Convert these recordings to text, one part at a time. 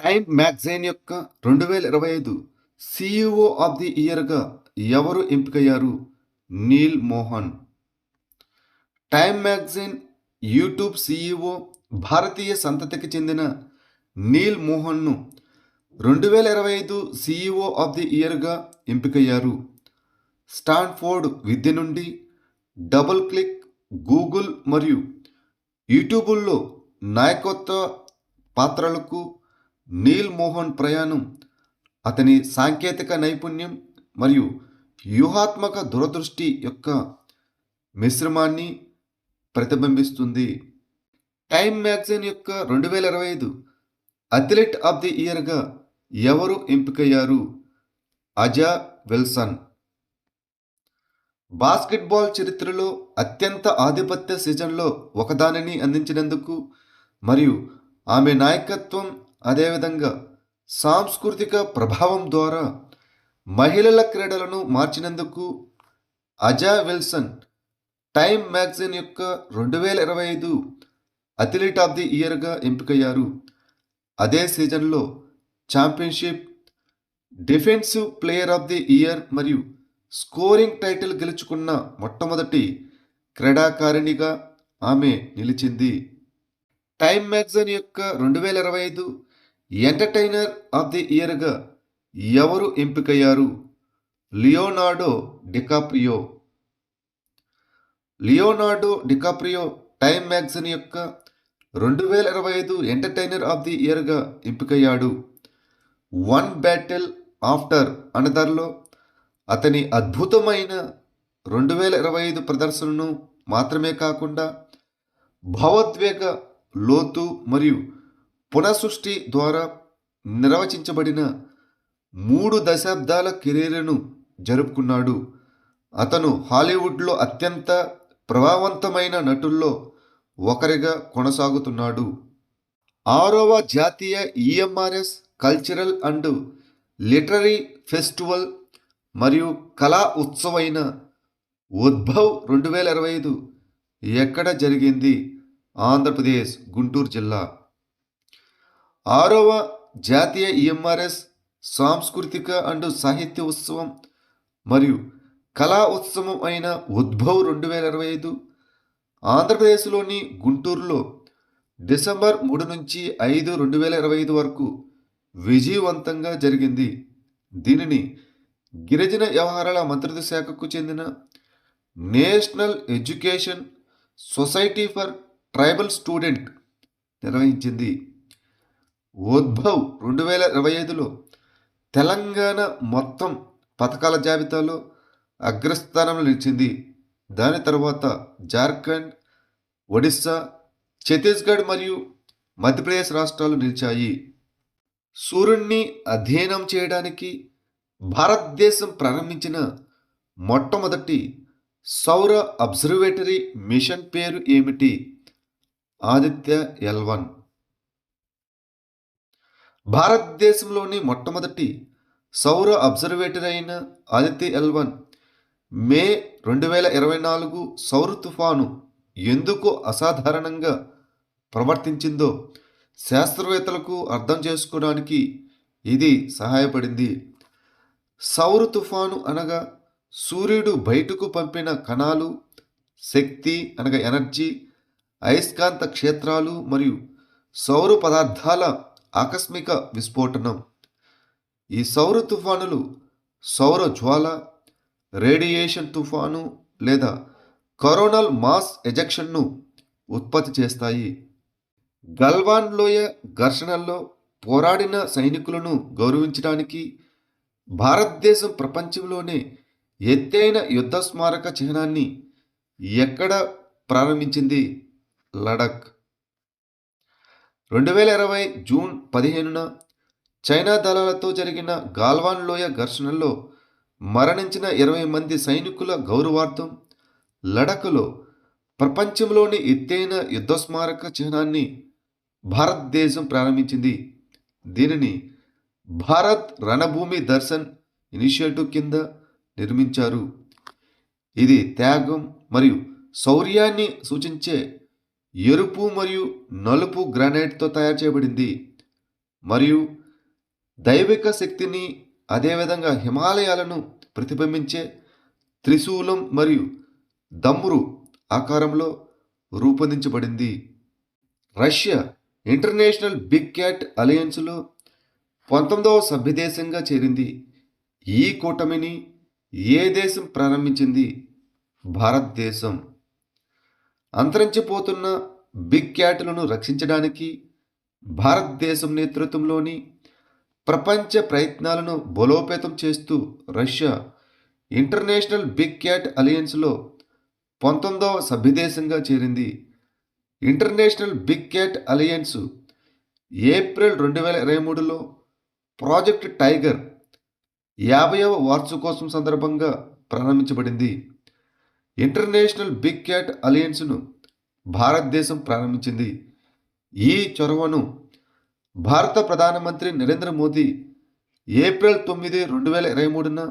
Time magazine యొక్క 2025 CEO of the ఇయర్గా ఎవరు ఎంపికయ్యారు? Neal Mohan. Time magazine YouTube CEO భారతీయ సంతతికి చెందిన నీల్ మోహన్ను 2025 సీఈఓ ఆఫ్ ది ఇయర్గా ఎంపికయ్యారు. స్టాన్ఫోర్డ్ విద్య నుండి డబుల్ క్లిక్, గూగుల్ మరియు యూట్యూబుల్లో నాయకత్వ పాత్రలకు నీల్ మోహన్ ప్రయాణం అతని సాంకేతిక నైపుణ్యం మరియు వ్యూహాత్మక దూరదృష్టి యొక్క మిశ్రమాన్ని ప్రతిబింబిస్తుంది. టైమ్ మ్యాగజైన్ యొక్క 2025 అథ్లెట్ ఆఫ్ ది ఇయర్గా ఎవరు ఎంపికయ్యారు? అజా విల్సన్. బాస్కెట్బాల్ చరిత్రలో అత్యంత ఆధిపత్య సీజన్లో ఒకదానిని అందించినందుకు మరియు ఆమె నాయకత్వం అదేవిధంగా సాంస్కృతిక ప్రభావం ద్వారా మహిళల క్రీడలను మార్చినందుకు అజా విల్సన్ టైమ్ మ్యాగజైన్ యొక్క 2025 అథ్లెట్ ఆఫ్ ది ఇయర్గా ఎంపికయ్యారు. అదే సీజన్లో championship, defensive player of the year మరియు స్కోరింగ్ టైటిల్ గెలుచుకున్న మొట్టమొదటి క్రీడాకారిణిగా ఆమె నిలిచింది. టైమ్ మ్యాగజైన్ యొక్క 2025 ఎంటర్టైనర్ ఆఫ్ ది ఇయర్గా ఎవరు ఎంపికయ్యారు? Leonardo DiCaprio. Leonardo DiCaprio Time magazine యొక్క 2025 ఎంటర్టైనర్ ఆఫ్ ది ఇయర్గా ఎంపికయ్యాడు. వన్ బ్యాటిల్ ఆఫ్టర్ అనదర్లో అతని అద్భుతమైన 2025 ప్రదర్శనను మాత్రమే కాకుండా భావోద్వేగ లోతు మరియు పునఃసృష్టి ద్వారా నిర్వచించబడిన 3 దశాబ్దాల కెరీర్ను జరుపుకున్నాడు. అతను హాలీవుడ్లో అత్యంత ప్రభావవంతమైన నటుల్లో ఒకరిగా కొనసాగుతున్నాడు. 6వ జాతీయ EMRS cultural and literary festival మరియు కళా ఉత్సవైన ఉద్భవ్ 2025 ఎక్కడ జరిగింది? ఆంధ్రప్రదేశ్, గుంటూరు జిల్లా. 6వ జాతీయ ఈఎంఆర్ఎస్ సాంస్కృతిక అండ్ సాహిత్య ఉత్సవం మరియు కళా ఉత్సవం అయిన ఉద్భవ్ 2025 ఆంధ్రప్రదేశ్లోని గుంటూరులో డిసెంబర్ 3 నుంచి 5, 2025 వరకు విజయవంతంగా జరిగింది. దీనిని గిరిజన వ్యవహారాల మంత్రిత్వ శాఖకు చెందిన national education society for tribal student నిర్వహించింది. ఉద్భవ్ 2025లో తెలంగాణ మొత్తం పథకాల జాబితాలో అగ్రస్థానంలో నిలిచింది. దాని తర్వాత జార్ఖండ్, ఒడిస్సా, ఛత్తీస్గఢ్ మరియు మధ్యప్రదేశ్ రాష్ట్రాలు నిలిచాయి. సూర్యుడిని అధ్యయనం చేయడానికి భారతదేశం ప్రారంభించిన మొట్టమొదటి సౌర అబ్జర్వేటరీ మిషన్ పేరు ఏమిటి? ఆదిత్య L1. భారతదేశంలోని మొట్టమొదటి సౌర అబ్జర్వేటరీ అయిన ఆదిత్య L1 మే 2024 సౌర తుఫాను ఎందుకు అసాధారణంగా ప్రవర్తించిందో శాస్త్రవేత్తలకు అర్థం చేసుకోవడానికి ఇది సహాయపడింది. సౌర తుఫాను అనగా సూర్యుడు బయటకు పంపిన కణాలు, శక్తి అనగా ఎనర్జీ, అయస్కాంత క్షేత్రాలు మరియు సౌర పదార్థాల ఆకస్మిక విస్ఫోటనం. ఈ సౌర తుఫానులు సౌర జ్వాల, రేడియేషన్ తుఫాను లేదా కరోనల్ మాస్ ఎజెక్షన్ను ఉత్పత్తి చేస్తాయి. గల్వాన్ లోయ ఘర్షణల్లో పోరాడిన సైనికులను గౌరవించడానికి భారతదేశం ప్రపంచంలోనే ఎత్తైన యుద్ధ స్మారక చిహ్నాన్ని ఎక్కడ ప్రారంభించింది? లడఖ్. 2020 జూన్ 15న చైనా దళాలతో జరిగిన గాల్వాన్ లోయ ఘర్షణల్లో మరణించిన 20 మంది సైనికుల గౌరవార్థం లడఖ్లో ప్రపంచంలోని ఎత్తైన యుద్ధ స్మారక చిహ్నాన్ని భారతదేశం ప్రారంభించింది. దీనిని భారత్ రణభూమి దర్శన్ ఇనిషియేటివ్ కింద నిర్మించారు. ఇది త్యాగం మరియు శౌర్యాన్ని సూచించే ఎరుపు మరియు నలుపు గ్రానైట్తో తయారు చేయబడింది మరియు దైవిక శక్తిని, అదేవిధంగా హిమాలయాలను ప్రతిబింబించే త్రిశూలం మరియు దమ్రు ఆకారంలో రూపొందించబడింది. రష్యా ఇంటర్నేషనల్ బిగ్ క్యాట్ అలయన్స్లో 19వ సభ్యదేశంగా చేరింది. ఈ కూటమిని ఏ దేశం ప్రారంభించింది? భారతదేశం. అంతరించిపోతున్న బిగ్ క్యాట్లను రక్షించడానికి భారతదేశం నేతృత్వంలోని ప్రపంచ ప్రయత్నాలను బలోపేతం చేస్తూ రష్యా ఇంటర్నేషనల్ బిగ్ క్యాట్ అలయన్స్లో 19వ సభ్యదేశంగా చేరింది. International big cat alliance April 2023లో ప్రాజెక్ట్ టైగర్ 50వ వార్షికోత్సవం సందర్భంగా ప్రారంభించబడింది. ఇంటర్నేషనల్ బిగ్ క్యాట్ అలయన్స్ను భారతదేశం ప్రారంభించింది. ఈ చొరవను భారత ప్రధానమంత్రి నరేంద్ర మోదీ ఏప్రిల్ 9, 2023న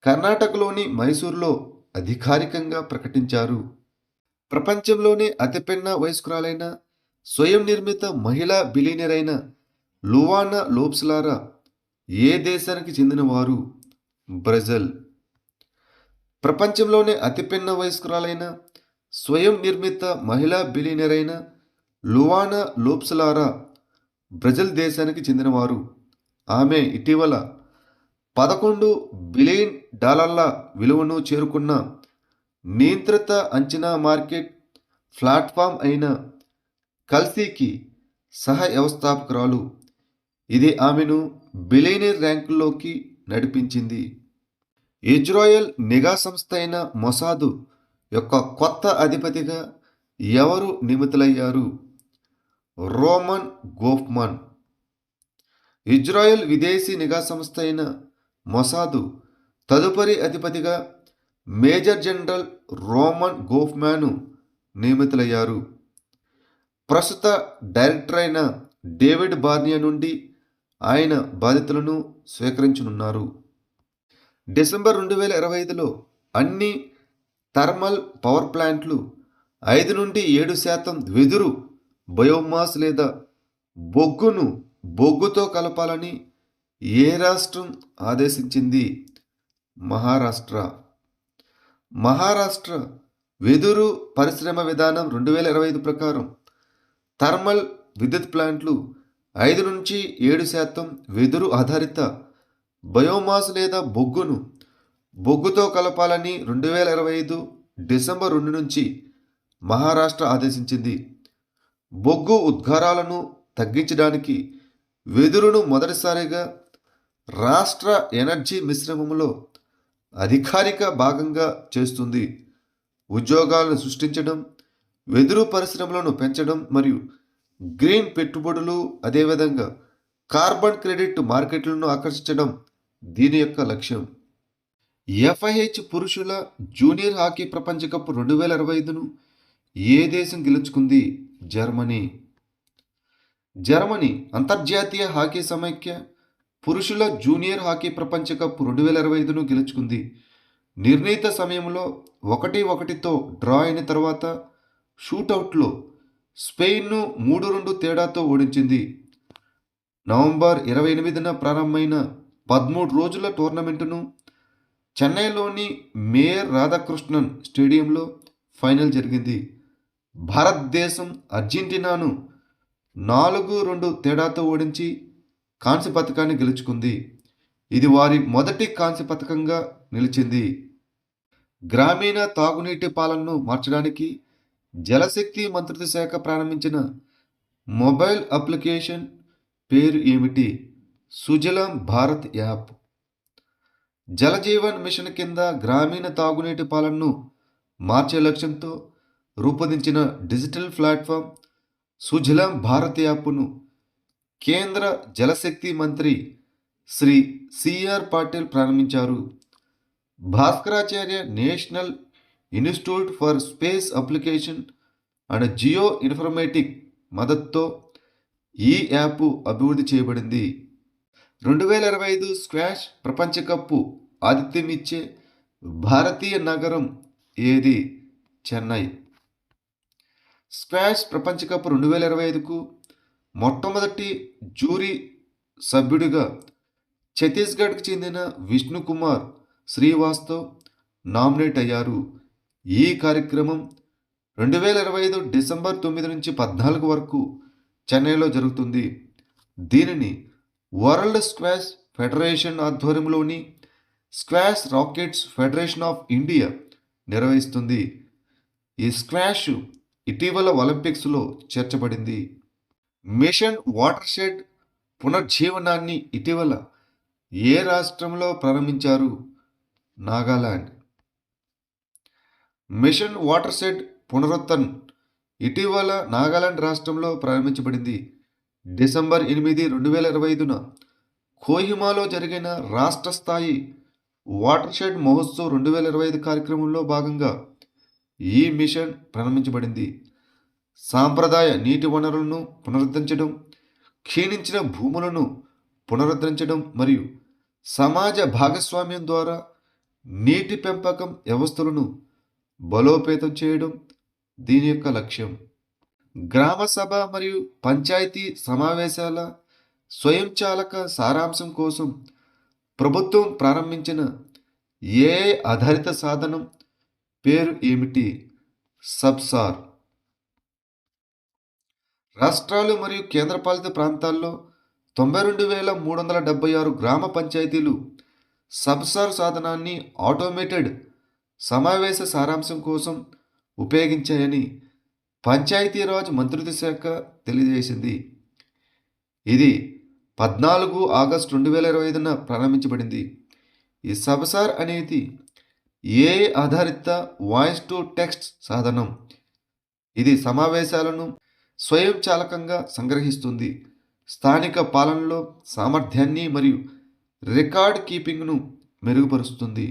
కర్ణాటకలోని మైసూరులో అధికారికంగా ప్రకటించారు. ప్రపంచంలోనే అతిపెన్న వయస్కురాలైన స్వయం నిర్మిత మహిళా బిలియనర్ అయిన లువానా లోప్స్లారా ఏ దేశానికి చెందినవారు? బ్రెజిల్. ప్రపంచంలోనే అతిపెన్న వయస్కురాలైన స్వయం నిర్మిత మహిళా బిలియనర్ అయిన లువానా లోప్స్లారా బ్రెజిల్ దేశానికి చెందినవారు. ఆమె ఇటీవల $11 బిలియన్ విలువను చేరుకున్న నియంత్రిత అంచనా మార్కెట్ ప్లాట్ఫామ్ అయిన కల్సీకి సహ వ్యవస్థాపకురాలు. ఇది ఆమెను బిలియనర్ ర్యాంకుల్లోకి నడిపించింది. ఇజ్రాయెల్ నిఘా సంస్థ అయిన మొసాదు యొక్క కొత్త అధిపతిగా ఎవరు నియమితులయ్యారు? Roman Goffman. ఇజ్రాయెల్ విదేశీ నిఘా సంస్థ అయిన మొసాదు తదుపరి అధిపతిగా మేజర్ జనరల్ రోమన్ గోఫ్మాను నియమితులయ్యారు. ప్రస్తుత డైరెక్టర్ అయిన డేవిడ్ బార్నియా నుండి ఆయన బాధ్యతలను స్వీకరించనున్నారు. డిసెంబర్ 2025లో అన్ని థర్మల్ పవర్ ప్లాంట్లు 5 నుండి 7% వెదురు, బయోమాస్ లేదా బొగ్గుతో కలపాలని ఏ రాష్ట్రం ఆదేశించింది? మహారాష్ట్ర. మహారాష్ట్ర వెదురు పరిశ్రమ విధానం 2025 ప్రకారం థర్మల్ విద్యుత్ ప్లాంట్లు 5 నుంచి 7% వెదురు ఆధారిత బయోమాస్ లేదా బొగ్గుతో కలపాలని 2025 డిసెంబర్ 2 నుంచి మహారాష్ట్ర ఆదేశించింది. బొగ్గు ఉద్గారాలను తగ్గించడానికి వెదురును మొదటిసారిగా రాష్ట్ర ఎనర్జీ మిశ్రమంలో అధికారిక భాగంగా చేస్తుంది. ఉద్యోగాలను సృష్టించడం, వెదురు పరిశ్రమలను పెంచడం మరియు గ్రీన్ పెట్టుబడులు, అదేవిధంగా కార్బన్ క్రెడిట్ మార్కెట్లను ఆకర్షించడం దీని యొక్క లక్ష్యం. ఎఫ్ఐహెచ్ పురుషుల జూనియర్ హాకీ ప్రపంచ కప్ 2025ను ఏ దేశం గెలుచుకుంది? జర్మనీ. జర్మనీ అంతర్జాతీయ హాకీ సమైక్య పురుషుల జూనియర్ హాకీ ప్రపంచ కప్ 2025ను గెలుచుకుంది. నిర్ణీత సమయంలో 1-1తో డ్రా అయిన తర్వాత షూటౌట్లో స్పెయిన్ను 3-2 తేడాతో ఓడించింది. నవంబర్ 28న ప్రారంభమైన 13 రోజుల టోర్నమెంటును చెన్నైలోని మేయర్ రాధాకృష్ణన్ స్టేడియంలో ఫైనల్ జరిగింది. భారతదేశం అర్జెంటీనాను 4-2 తేడాతో ఓడించి కాంస్య పతకాన్ని గెలుచుకుంది. ఇది వారి మొదటి కాంస్య పతకంగా నిలిచింది. గ్రామీణ తాగునీటి పాలనను మార్చడానికి జలశక్తి మంత్రిత్వ శాఖ ప్రారంభించిన మొబైల్ అప్లికేషన్ పేరు ఏమిటి? సుజలాం భారత్ యాప్. జలజీవన్ మిషన్ కింద గ్రామీణ తాగునీటి పాలనను మార్చే లక్ష్యంతో రూపొందించిన డిజిటల్ ప్లాట్ఫామ్ సుజలాం భారత్ యాప్ను కేంద్ర జలశక్తి మంత్రి శ్రీ సిఆర్ పాటిల్ ప్రారంభించారు. Bhaskaracharya national institute for space application and geo informatic మద్దతుతో ఈ యాప్ అభివృద్ధి చేయబడింది. 2025 స్క్వాష్ ప్రపంచ కప్ ఆతిథ్యం ఇచ్చే భారతీయ నగరం ఏది? చెన్నై. స్క్వాష్ ప్రపంచ కప్ 2025కు మొట్టమొదటి జ్యూరీ సభ్యుడిగా ఛత్తీస్గఢ్కి చెందిన విష్ణుకుమార్ శ్రీవాస్తవ్ నామినేట్ అయ్యారు. ఈ కార్యక్రమం 2025 డిసెంబర్ 9 నుంచి 14 వరకు చెన్నైలో జరుగుతుంది. దీనిని వరల్డ్ స్క్వాష్ ఫెడరేషన్ ఆధ్వర్యంలోని squash rackets federation of India నిర్వహిస్తుంది. ఈ స్క్వాష్ ఇటీవల ఒలింపిక్స్లో చేర్చబడింది. మిషన్ వాటర్ షెడ్ పునర్జీవనాన్ని ఇటీవల ఏ రాష్ట్రంలో ప్రారంభించారు? నాగాలాండ్. మిషన్ వాటర్ షెడ్ పునరుద్ధరణ ఇటీవల నాగాలాండ్ రాష్ట్రంలో ప్రారంభించబడింది. డిసెంబర్ 8, 2025న కోహిమాలో జరిగిన రాష్ట్ర స్థాయి వాటర్ షెడ్ మహోత్సవ్ 2025 కార్యక్రమంలో భాగంగా ఈ మిషన్ ప్రారంభించబడింది. సాంప్రదాయ నీటి వనరులను పునరుద్ధరించడం, క్షీణించిన భూములను పునరుద్ధరించడం మరియు సమాజ భాగస్వామ్యం ద్వారా నీటి పెంపకం వ్యవస్థలను బలోపేతం చేయడం దీని యొక్క లక్ష్యం. గ్రామ సభ మరియు పంచాయతీ సమావేశాల స్వయంచాలక సారాంశం కోసం ప్రభుత్వం ప్రారంభించిన ఏఐ ఆధారిత సాధనం పేరు ఏమిటి? సబ్సార్. రాష్ట్రాలు మరియు కేంద్రపాలిత ప్రాంతాల్లో 92,376 గ్రామ పంచాయతీలు సబ్సార్ సాధనాన్ని ఆటోమేటెడ్ సమావేశ సారాంశం కోసం ఉపయోగించాయని పంచాయతీరాజ్ మంత్రిత్వ శాఖ తెలియజేసింది. ఇది 14 ఆగస్టు 2025న ప్రారంభించబడింది. ఈ సబ్సార్ అనేది ఏఐ ఆధారిత వాయిస్ టు టెక్స్ట్ సాధనం. ఇది సమావేశాలను స్వయంచాలకంగా సంగ్రహిస్తుంది, స్థానిక పాలనలో సామర్థ్యాన్ని మరియు రికార్డ్ కీపింగ్ను మెరుగుపరుస్తుంది.